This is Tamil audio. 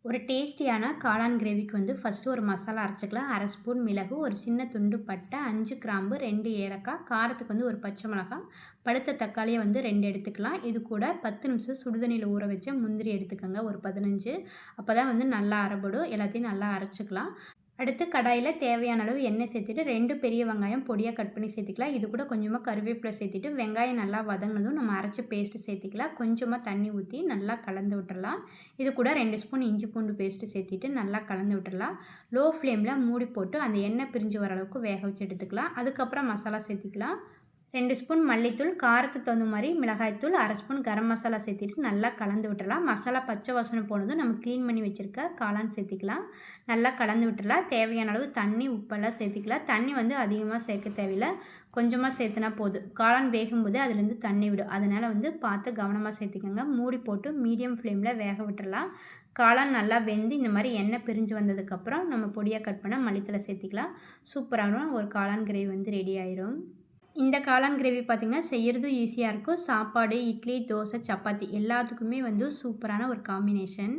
ஒரு டேஸ்டியான காளான் கிரேவிக்கு வந்து ஃபஸ்ட்டு ஒரு மசாலா அரைச்சிக்கலாம். 1/2 ஸ்பூன் மிளகு, ஒரு சின்ன துண்டு பட்டை, 5 கிராம்பு, 2 ஏலக்காய், காரத்துக்கு வந்து ஒரு பச்சை மிளகாய், பழுத்த தக்காளியை வந்து 2 எடுத்துக்கலாம். இது கூட 10 நிமிஷம் சுடுதண்ணியில் ஊற வச்ச முந்திரி எடுத்துக்கோங்க, ஒரு 15. அப்போ தான் வந்து நல்லா அரைபடும். எல்லாத்தையும் நல்லா அரைச்சிக்கலாம். அடுத்து கடாயில் தேவையான அளவு எண்ணெய் சேர்த்துட்டு 2 பெரிய வெங்காயம் பொடியாக கட் பண்ணி சேர்த்துக்கலாம். இது கூட கொஞ்சமாக கருவேப்பிலை சேர்த்துட்டு வெங்காயம் நல்லா வதங்கினதும் நம்ம அரைச்ச பேஸ்ட்டு சேர்த்துக்கலாம். கொஞ்சமாக தண்ணி ஊற்றி நல்லா கலந்து விட்டுறலாம். இது கூட 2 ஸ்பூன் இஞ்சி பூண்டு பேஸ்ட்டு சேர்த்துட்டு நல்லா கலந்து விட்டுறலாம். லோ ஃப்ளேமில் மூடி போட்டு அந்த எண்ணெய் பிரிஞ்சு வர அளவுக்கு வேக வச்சு எடுத்துக்கலாம். அதுக்கப்புறம் மசாலா சேர்த்துக்கலாம். 2 ஸ்பூன் மல்லித்தூள், காரத்துக்கு தகுந்த மாதிரி மிளகாய்த்தூள், 1/2 ஸ்பூன் கரம் மசாலா சேர்த்துட்டு நல்லா கலந்து விட்டுறலாம். மசாலா பச்சை வாசனை போனதும் நம்ம க்ளீன் பண்ணி வச்சுருக்க காளான் சேர்த்துக்கலாம். நல்லா கலந்து விட்டுறலாம். தேவையான அளவு தண்ணி, உப்பெல்லாம் சேர்த்துக்கலாம். தண்ணி வந்து அதிகமாக சேர்க்க தேவையில்லை, கொஞ்சமாக சேர்த்துனா போதும். காளான் வேகும்போது அதுலேருந்து தண்ணி விடும். அதனால் வந்து பார்த்து கவனமாக சேர்த்துக்கோங்க. மூடி போட்டு மீடியம் ஃப்ளேமில் வேக விட்டுறலாம். காளான் நல்லா வெந்து இந்த மாதிரி எண்ணெய் பிரிஞ்சு வந்ததுக்கப்புறம் நம்ம பொடியாக கட் பண்ண மல்லித்தலை சேர்த்துக்கலாம். சூப்பரான ஒரு காளான் கிரேவி வந்து ரெடி ஆயிரும். இந்த காளான் கிரேவி பார்த்திங்கன்னா செய்கிறதும் ஈஸியாக இருக்கும். சாப்பாடு, இட்லி, தோசை, சப்பாத்தி எல்லாத்துக்குமே வந்து சூப்பரான ஒரு காம்பினேஷன்.